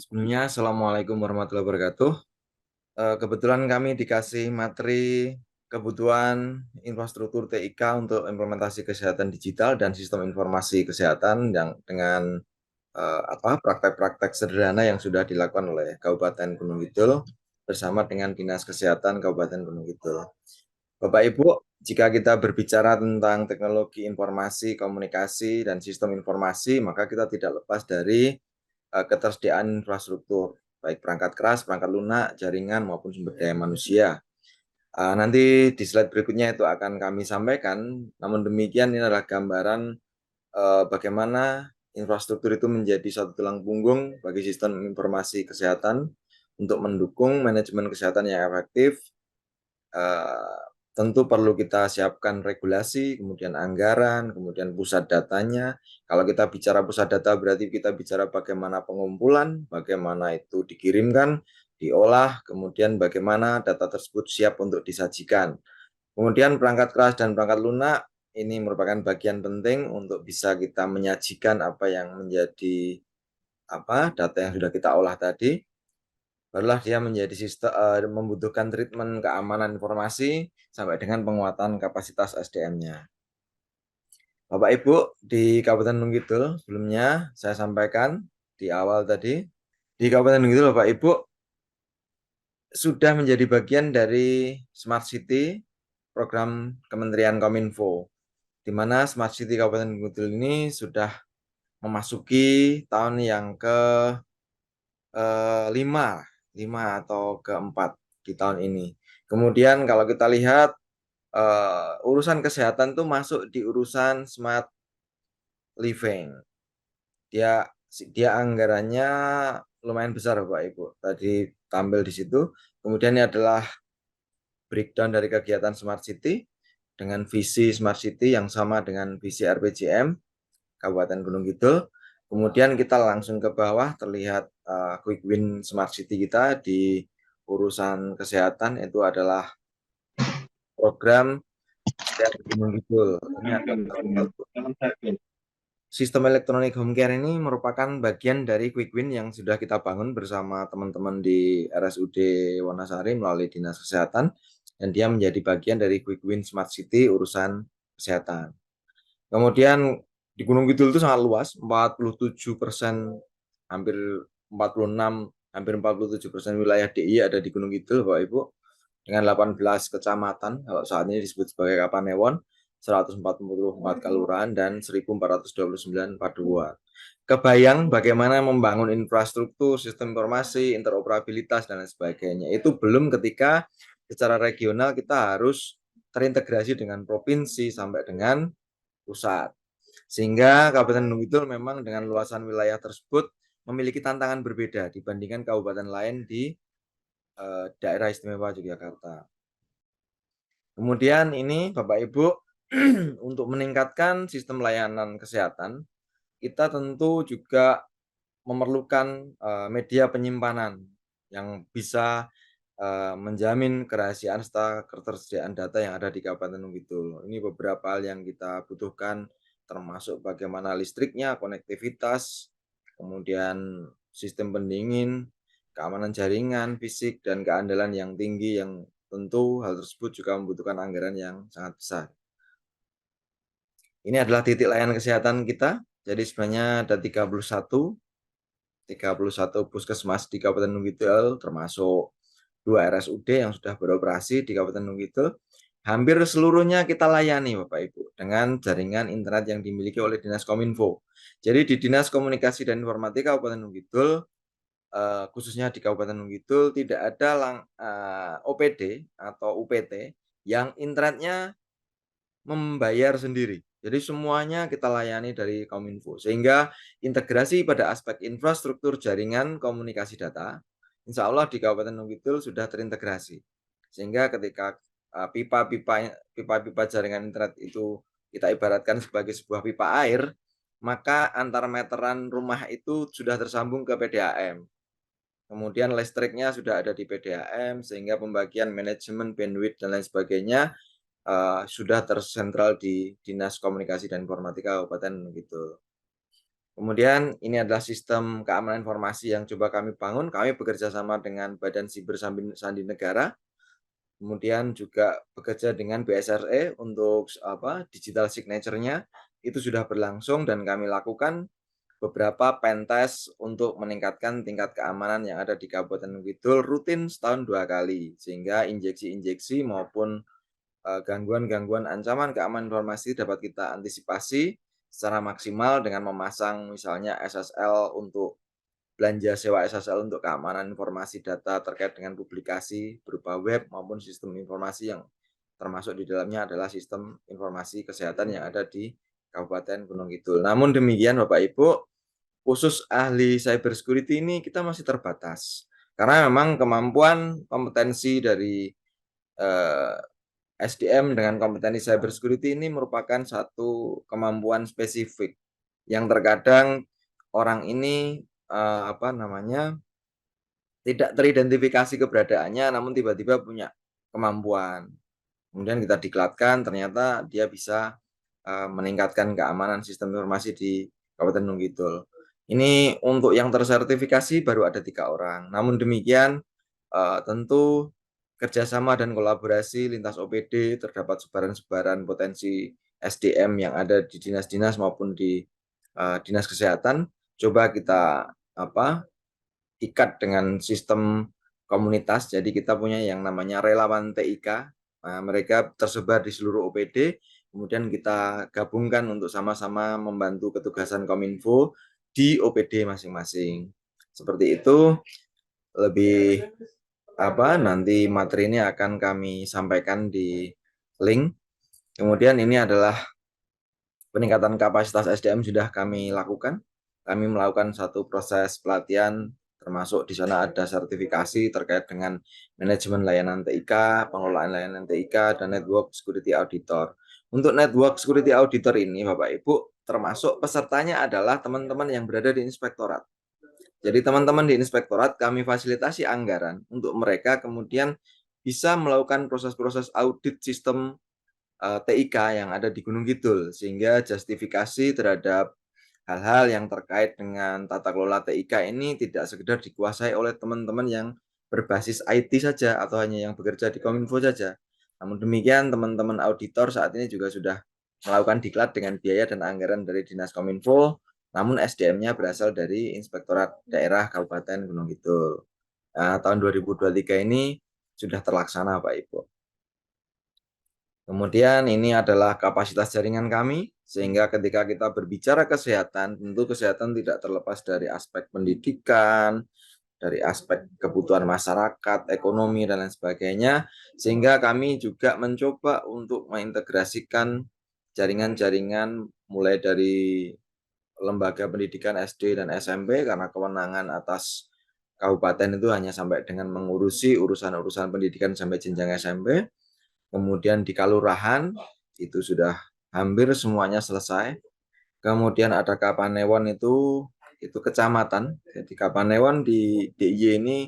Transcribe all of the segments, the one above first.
Sebelumnya, Assalamualaikum warahmatullahi wabarakatuh. Kebetulan kami dikasih materi kebutuhan infrastruktur TIK untuk implementasi kesehatan digital dan sistem informasi kesehatan yang dengan praktek-praktek sederhana yang sudah dilakukan oleh Kabupaten Gunung Kidul bersama dengan Dinas Kesehatan Kabupaten Gunung Kidul. Bapak Ibu, jika kita berbicara tentang teknologi informasi, komunikasi, dan sistem informasi, maka kita tidak lepas dari ketersediaan infrastruktur, baik perangkat keras, perangkat lunak, jaringan, maupun sumber daya manusia. Nanti di slide berikutnya itu akan kami sampaikan, namun demikian ini adalah gambaran bagaimana infrastruktur itu menjadi satu tulang punggung bagi sistem informasi kesehatan untuk mendukung manajemen kesehatan yang efektif. Tentu perlu kita siapkan regulasi, kemudian anggaran, kemudian pusat datanya. Kalau kita bicara pusat data berarti kita bicara bagaimana pengumpulan, bagaimana itu dikirimkan, diolah, kemudian bagaimana data tersebut siap untuk disajikan. Kemudian perangkat keras dan perangkat lunak ini merupakan bagian penting untuk bisa kita menyajikan apa yang menjadi data yang sudah kita olah tadi. Barulah dia menjadi sistem membutuhkan treatment keamanan informasi sampai dengan penguatan kapasitas SDM-nya. Bapak Ibu di Kabupaten Gunung Kidul, sebelumnya saya sampaikan di awal tadi, di Kabupaten Gunung Kidul Bapak Ibu sudah menjadi bagian dari Smart City program Kementerian Kominfo, di mana Smart City Kabupaten Gunung Kidul ini sudah memasuki tahun yang ke 5 atau keempat di tahun ini. Kemudian kalau kita lihat urusan kesehatan tuh masuk di urusan smart living. Dia dia anggarannya lumayan besar Bapak Ibu. Tadi tampil di situ. Kemudian ini adalah breakdown dari kegiatan Smart City dengan visi Smart City yang sama dengan visi RPJM Kabupaten Gunung Kidul. Kemudian kita langsung ke bawah terlihat quick win Smart City kita di urusan kesehatan itu adalah program Gunung Kidul. Ini adalah salah satu sistem elektronik home care ini merupakan bagian dari quick win yang sudah kita bangun bersama teman-teman di RSUD Wanasari melalui Dinas Kesehatan dan dia menjadi bagian dari quick win Smart City urusan kesehatan. Kemudian di Gunung Kidul itu sangat luas, 47%, hampir 46, hampir 47% wilayah DIY ada di Gunung Kidul, Bapak Ibu, dengan 18 kecamatan, kalau saat ini disebut sebagai Kapanewon, 144 kelurahan, dan 1429 paduan. Kebayang bagaimana membangun infrastruktur, sistem informasi, interoperabilitas, dan lain sebagainya. Itu belum ketika secara regional kita harus terintegrasi dengan provinsi sampai dengan pusat. Sehingga Kabupaten Gunung Kidul memang dengan luasan wilayah tersebut memiliki tantangan berbeda dibandingkan kabupaten lain di daerah istimewa Yogyakarta. Kemudian ini Bapak Ibu, untuk meningkatkan sistem layanan kesehatan, kita tentu juga memerlukan media penyimpanan yang bisa menjamin kerahasiaan serta ketersediaan data yang ada di Kabupaten Gunung Kidul. Ini beberapa hal yang kita butuhkan, termasuk bagaimana listriknya, konektivitas, kemudian sistem pendingin, keamanan jaringan, fisik, dan keandalan yang tinggi yang tentu hal tersebut juga membutuhkan anggaran yang sangat besar. Ini adalah titik layanan kesehatan kita. Jadi sebenarnya ada 31 puskesmas di Kabupaten Gunung Kidul, termasuk 2 RSUD yang sudah beroperasi di Kabupaten Gunung Kidul. Hampir seluruhnya kita layani Bapak Ibu dengan jaringan internet yang dimiliki oleh Dinas Kominfo. Jadi di Dinas Komunikasi dan Informatika Kabupaten Gunung Kidul, khususnya di Kabupaten Gunung Kidul tidak ada OPD atau UPT yang internetnya membayar sendiri. Jadi semuanya kita layani dari Kominfo. Sehingga integrasi pada aspek infrastruktur jaringan komunikasi data, insya Allah di Kabupaten Gunung Kidul sudah terintegrasi. Sehingga ketika pipa-pipa jaringan internet itu kita ibaratkan sebagai sebuah pipa air, maka antar meteran rumah itu sudah tersambung ke PDAM. Kemudian listriknya sudah ada di PDAM, sehingga pembagian manajemen bandwidth dan lain sebagainya sudah tersentral di Dinas Komunikasi dan Informatika Kabupaten gitu. Kemudian ini adalah sistem keamanan informasi yang coba kami bangun. Kami bekerja sama dengan Badan Siber Sandi Negara, kemudian juga bekerja dengan BSRE untuk digital signature-nya itu sudah berlangsung dan kami lakukan beberapa pentest untuk meningkatkan tingkat keamanan yang ada di Kabupaten Gunung Kidul rutin setahun 2 kali, sehingga injeksi-injeksi maupun gangguan-gangguan ancaman keamanan informasi dapat kita antisipasi secara maksimal dengan memasang misalnya SSL untuk belanja sewa SSL untuk keamanan informasi data terkait dengan publikasi berupa web maupun sistem informasi yang termasuk di dalamnya adalah sistem informasi kesehatan yang ada di Kabupaten Gunung Kidul. Namun demikian Bapak Ibu, khusus ahli cyber security ini kita masih terbatas. Karena memang kemampuan kompetensi dari SDM dengan kompetensi cyber security ini merupakan satu kemampuan spesifik yang terkadang orang ini tidak teridentifikasi keberadaannya, namun tiba-tiba punya kemampuan. Kemudian kita diklatkan, ternyata dia bisa meningkatkan keamanan sistem informasi di Kabupaten Gunung Kidul. Ini untuk yang tersertifikasi baru ada 3 orang. Namun demikian, tentu kerjasama dan kolaborasi lintas OPD terdapat sebaran-sebaran potensi SDM yang ada di dinas-dinas maupun di dinas kesehatan. Coba kita ikat dengan sistem komunitas. Jadi kita punya yang namanya relawan TIK. Nah, mereka tersebar di seluruh OPD. Kemudian kita gabungkan untuk sama-sama membantu ketugasan Kominfo di OPD masing-masing. Seperti itu. Lebih nanti materi ini akan kami sampaikan di link. Kemudian ini adalah peningkatan kapasitas SDM sudah kami lakukan. Kami melakukan satu proses pelatihan, termasuk di sana ada sertifikasi terkait dengan manajemen layanan TIK, pengelolaan layanan TIK, dan network security auditor. Untuk network security auditor ini, Bapak Ibu, termasuk pesertanya adalah teman-teman yang berada di inspektorat. Jadi teman-teman di inspektorat kami fasilitasi anggaran untuk mereka kemudian bisa melakukan proses-proses audit sistem TIK yang ada di Gunung Kidul, sehingga justifikasi terhadap hal-hal yang terkait dengan tata kelola TIK ini tidak sekedar dikuasai oleh teman-teman yang berbasis IT saja atau hanya yang bekerja di Kominfo saja. Namun demikian, teman-teman auditor saat ini juga sudah melakukan diklat dengan biaya dan anggaran dari Dinas Kominfo, namun SDM-nya berasal dari Inspektorat Daerah Kabupaten Gunung Kidul. Nah, tahun 2023 ini sudah terlaksana, Pak Ibu. Kemudian ini adalah kapasitas jaringan kami, sehingga ketika kita berbicara kesehatan, tentu kesehatan tidak terlepas dari aspek pendidikan, dari aspek kebutuhan masyarakat, ekonomi, dan lain sebagainya, sehingga kami juga mencoba untuk mengintegrasikan jaringan-jaringan mulai dari lembaga pendidikan SD dan SMP, karena kewenangan atas kabupaten itu hanya sampai dengan mengurusi urusan-urusan pendidikan sampai jenjang SMP. Kemudian di Kalurahan itu sudah hampir semuanya selesai. Kemudian ada Kapanewon itu kecamatan. Jadi Kapanewon di DIY ini,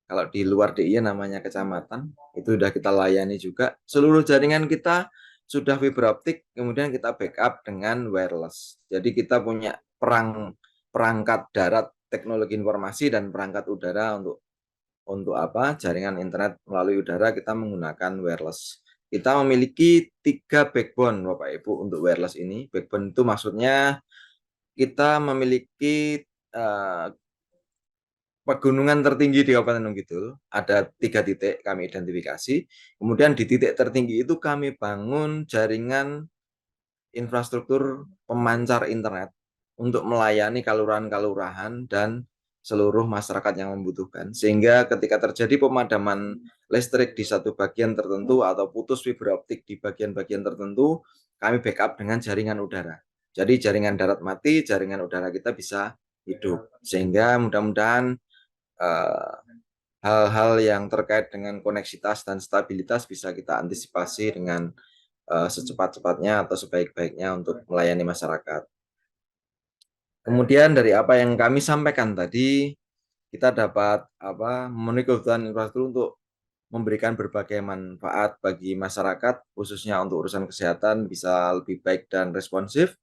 kalau di luar DIY namanya kecamatan, itu sudah kita layani juga. Seluruh jaringan kita sudah fiber optik, kemudian kita backup dengan wireless. Jadi kita punya perangkat darat teknologi informasi dan perangkat udara untuk jaringan internet melalui udara kita menggunakan wireless. Kita memiliki 3 backbone Bapak Ibu untuk wireless ini. Backbone itu maksudnya kita memiliki pegunungan tertinggi di Kabupaten Gunung Kidul. Ada 3 titik kami identifikasi. Kemudian di titik tertinggi itu kami bangun jaringan infrastruktur pemancar internet untuk melayani kalurahan-kalurahan dan seluruh masyarakat yang membutuhkan. Sehingga ketika terjadi pemadaman listrik di satu bagian tertentu atau putus fiber optik di bagian-bagian tertentu, kami backup dengan jaringan udara. Jadi jaringan darat mati, jaringan udara kita bisa hidup. Sehingga mudah-mudahan hal-hal yang terkait dengan koneksitas dan stabilitas bisa kita antisipasi dengan secepat-cepatnya atau sebaik-baiknya untuk melayani masyarakat. Kemudian dari apa yang kami sampaikan tadi, kita dapat memenuhi kebutuhan infrastruktur untuk memberikan berbagai manfaat bagi masyarakat, khususnya untuk urusan kesehatan bisa lebih baik dan responsif.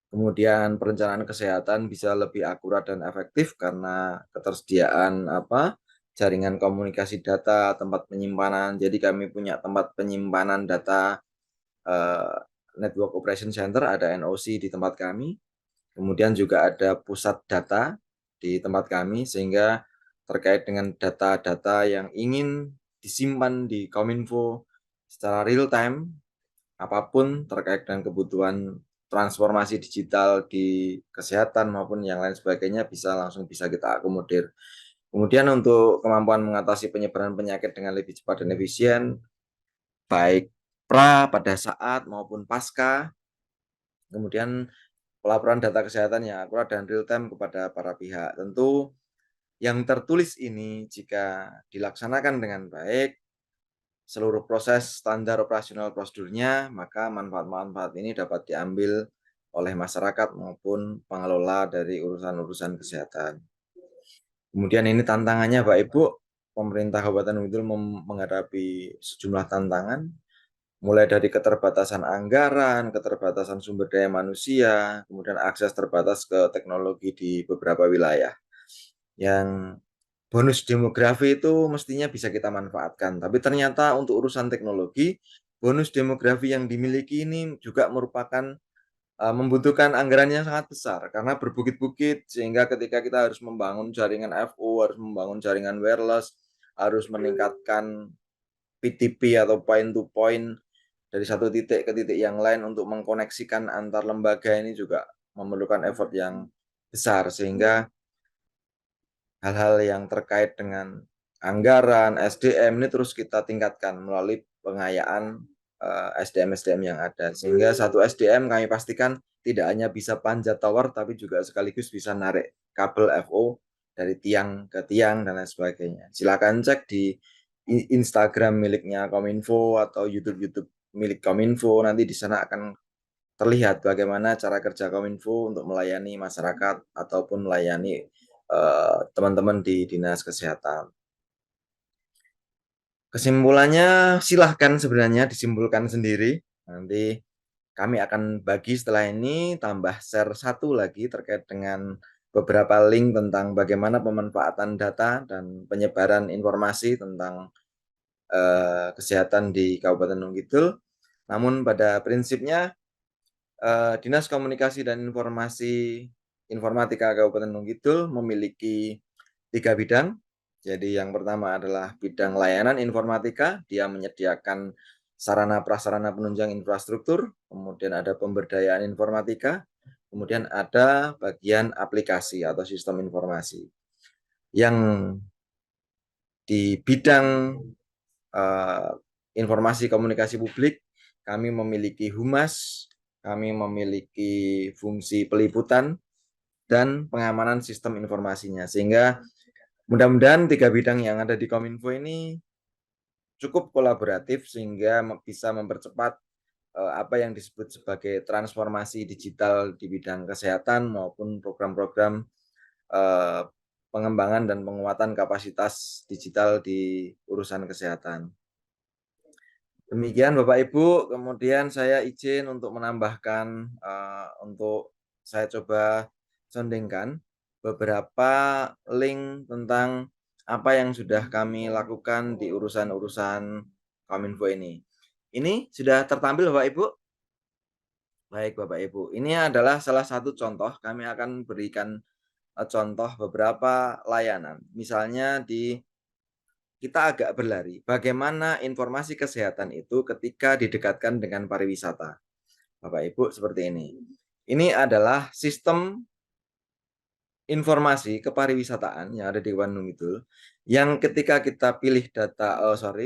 Kemudian perencanaan kesehatan bisa lebih akurat dan efektif karena ketersediaan jaringan komunikasi data, tempat penyimpanan. Jadi kami punya tempat penyimpanan data eh, Network Operation Center, ada NOC di tempat kami. Kemudian juga ada pusat data di tempat kami, sehingga terkait dengan data-data yang ingin disimpan di Kominfo secara real time, apapun terkait dengan kebutuhan transformasi digital di kesehatan maupun yang lain sebagainya, langsung bisa kita akomodir. Kemudian untuk kemampuan mengatasi penyebaran penyakit dengan lebih cepat dan efisien, baik pada saat maupun pasca. Kemudian pelaporan data kesehatan yang akurat dan real time kepada para pihak. Tentu yang tertulis ini jika dilaksanakan dengan baik, seluruh proses standar operasional prosedurnya, maka manfaat-manfaat ini dapat diambil oleh masyarakat maupun pengelola dari urusan-urusan kesehatan. Kemudian ini tantangannya Pak Ibu, pemerintah Kabupaten Gunung Kidul menghadapi sejumlah tantangan, mulai dari keterbatasan anggaran, keterbatasan sumber daya manusia, kemudian akses terbatas ke teknologi di beberapa wilayah. Yang bonus demografi itu mestinya bisa kita manfaatkan, tapi ternyata untuk urusan teknologi, bonus demografi yang dimiliki ini juga merupakan membutuhkan anggaran yang sangat besar karena berbukit-bukit, sehingga ketika kita harus membangun jaringan FO, harus membangun jaringan wireless, harus meningkatkan PTP atau point to point dari satu titik ke titik yang lain untuk mengkoneksikan antar lembaga, ini juga memerlukan effort yang besar, sehingga hal-hal yang terkait dengan anggaran, SDM ini terus kita tingkatkan melalui pengayaan SDM-SDM yang ada, sehingga satu SDM kami pastikan tidak hanya bisa panjat tower, tapi juga sekaligus bisa narik kabel FO dari tiang ke tiang dan lain sebagainya. Silakan cek di Instagram miliknya Kominfo atau YouTube milik Kominfo, nanti di sana akan terlihat bagaimana cara kerja Kominfo untuk melayani masyarakat ataupun melayani teman-teman di Dinas Kesehatan. Kesimpulannya silahkan sebenarnya disimpulkan sendiri. Nanti kami akan bagi setelah ini, tambah share satu lagi terkait dengan beberapa link tentang bagaimana pemanfaatan data dan penyebaran informasi tentang kesehatan di Kabupaten Gunung Kidul. Namun pada prinsipnya Dinas Komunikasi dan Informatika Kabupaten Gunung Kidul memiliki 3 bidang. Jadi yang pertama adalah bidang layanan informatika, dia menyediakan sarana prasarana penunjang infrastruktur, kemudian ada pemberdayaan informatika, kemudian ada bagian aplikasi atau sistem informasi. Yang di bidang informasi komunikasi publik, kami memiliki humas, kami memiliki fungsi peliputan dan pengamanan sistem informasinya, sehingga mudah-mudahan 3 bidang yang ada di Kominfo ini cukup kolaboratif sehingga bisa mempercepat apa yang disebut sebagai transformasi digital di bidang kesehatan maupun program-program pengembangan dan penguatan kapasitas digital di urusan kesehatan. Demikian Bapak Ibu, kemudian saya izin untuk menambahkan, untuk saya coba sondingkan beberapa link tentang apa yang sudah kami lakukan di urusan-urusan Kominfo ini. Ini sudah tertampil Bapak Ibu? Baik Bapak Ibu, ini adalah salah satu contoh, kami akan berikan contoh beberapa layanan. Misalnya kita agak berlari, bagaimana informasi kesehatan itu ketika didekatkan dengan pariwisata. Bapak Ibu seperti ini. Ini adalah sistem informasi kepariwisataan yang ada di Bandung itu, yang ketika kita pilih data,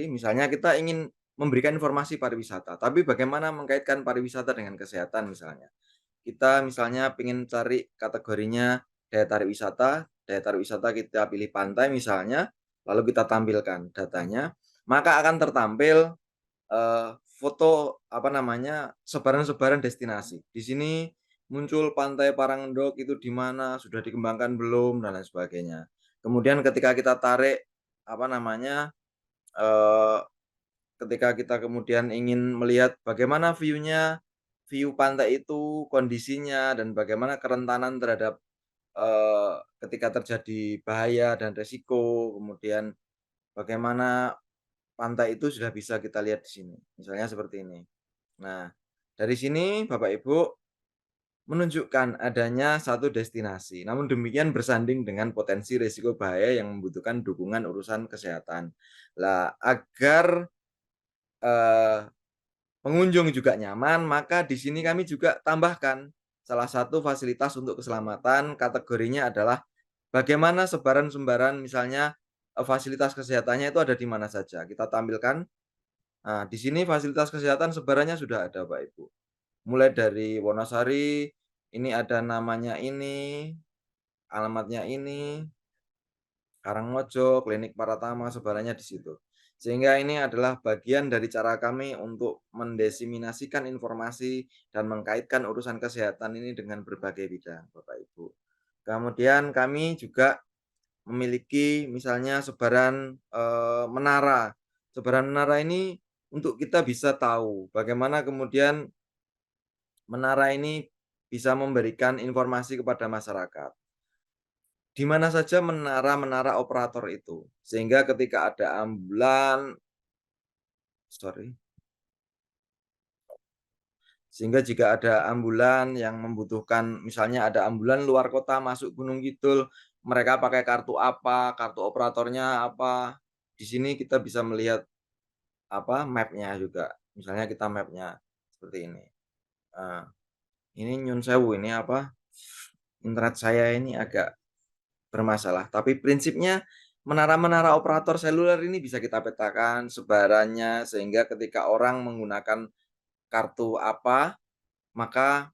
misalnya kita ingin memberikan informasi pariwisata, tapi bagaimana mengkaitkan pariwisata dengan kesehatan misalnya. Kita misalnya ingin cari kategorinya daya tarik wisata kita pilih pantai misalnya, lalu kita tampilkan datanya, maka akan tertampil foto sebaran-sebaran destinasi. Di sini muncul Pantai Parangdok itu di mana, sudah dikembangkan belum dan lain sebagainya. Kemudian ketika kita tarik ketika kita kemudian ingin melihat bagaimana view-nya view pantai itu, kondisinya, dan bagaimana kerentanan terhadap, ketika terjadi bahaya dan resiko, kemudian bagaimana pantai itu sudah bisa kita lihat di sini, misalnya seperti ini. Nah, dari sini Bapak Ibu menunjukkan adanya satu destinasi, namun demikian bersanding dengan potensi risiko bahaya yang membutuhkan dukungan urusan kesehatan. Lah, agar, eee, pengunjung juga nyaman, maka di sini kami juga tambahkan salah satu fasilitas untuk keselamatan, kategorinya adalah bagaimana sebaran-sebaran misalnya, fasilitas kesehatannya itu ada di mana saja, kita tampilkan. Nah, di sini fasilitas kesehatan sebarannya sudah ada, Bapak Ibu. Mulai dari Wonosari, ini ada namanya ini, alamatnya ini, Karangmojo, Klinik Paratama, sebarannya di situ. Sehingga ini adalah bagian dari cara kami untuk mendesiminasikan informasi dan mengkaitkan urusan kesehatan ini dengan berbagai bidang, Bapak Ibu. Kemudian kami juga memiliki misalnya sebaran, menara. Sebaran menara ini untuk kita bisa tahu bagaimana kemudian menara ini bisa memberikan informasi kepada masyarakat. Di mana saja menara-menara operator itu. Sehingga ketika ada sorry, sehingga jika ada ambulan yang membutuhkan misalnya ada ambulan luar kota masuk Gunung Kidul, mereka pakai kartu apa, kartu operatornya apa. Di sini kita bisa melihat apa, map-nya juga. Misalnya kita map-nya seperti ini. Ini nyun sewu ini apa, internet saya ini agak bermasalah, tapi prinsipnya menara-menara operator seluler ini bisa kita petakan sebarannya, sehingga ketika orang menggunakan kartu apa, maka,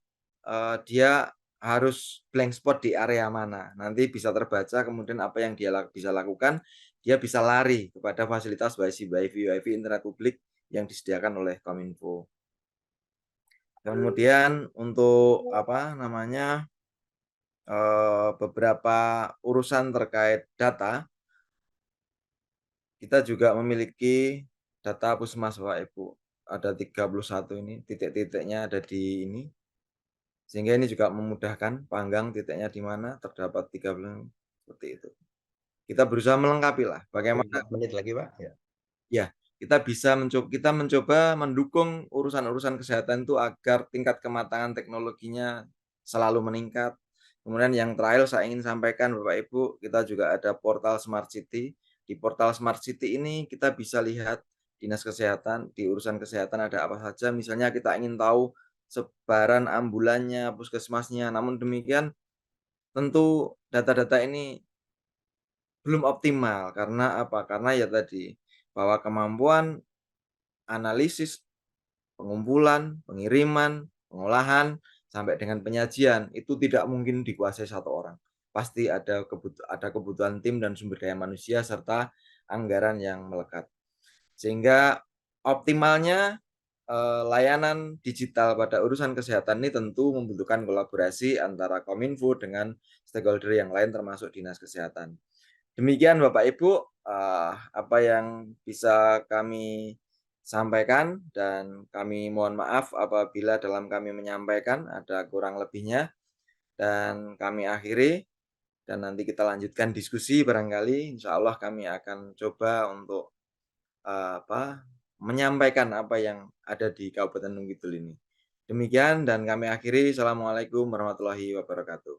dia harus blank spot di area mana. Nanti bisa terbaca kemudian apa yang dia bisa lakukan, dia bisa lari kepada fasilitas WiFi internet publik yang disediakan oleh Kominfo. Kemudian untuk apa namanya, beberapa urusan terkait data, kita juga memiliki data Puskesmas, Bapak Ibu. Ada 31 ini, titik-titiknya ada di ini, sehingga ini juga memudahkan panggang titiknya di mana, terdapat 30 seperti itu. Kita berusaha melengkapi lah bagaimana 4 menit lagi, Pak, ya. ya, kita mencoba mendukung urusan-urusan kesehatan itu agar tingkat kematangan teknologinya selalu meningkat. Kemudian yang terakhir saya ingin sampaikan Bapak Ibu, kita juga ada portal Smart City. Di portal Smart City ini kita bisa lihat dinas kesehatan, di urusan kesehatan ada apa saja. Misalnya kita ingin tahu sebaran ambulannya, puskesmasnya. Namun demikian tentu data-data ini belum optimal karena apa? Karena ya tadi bahwa kemampuan analisis, pengumpulan, pengiriman, pengolahan, sampai dengan penyajian itu tidak mungkin dikuasai satu orang. Pasti ada kebutuhan tim dan sumber daya manusia serta anggaran yang melekat. Sehingga optimalnya layanan digital pada urusan kesehatan ini tentu membutuhkan kolaborasi antara Kominfo dengan stakeholder yang lain termasuk Dinas Kesehatan. Demikian Bapak Ibu, apa yang bisa kami sampaikan dan kami mohon maaf apabila dalam kami menyampaikan ada kurang lebihnya dan kami akhiri dan nanti kita lanjutkan diskusi barangkali insya Allah kami akan coba untuk, menyampaikan apa yang ada di Kabupaten Gunung Kidul ini. Demikian dan kami akhiri. Assalamualaikum warahmatullahi wabarakatuh.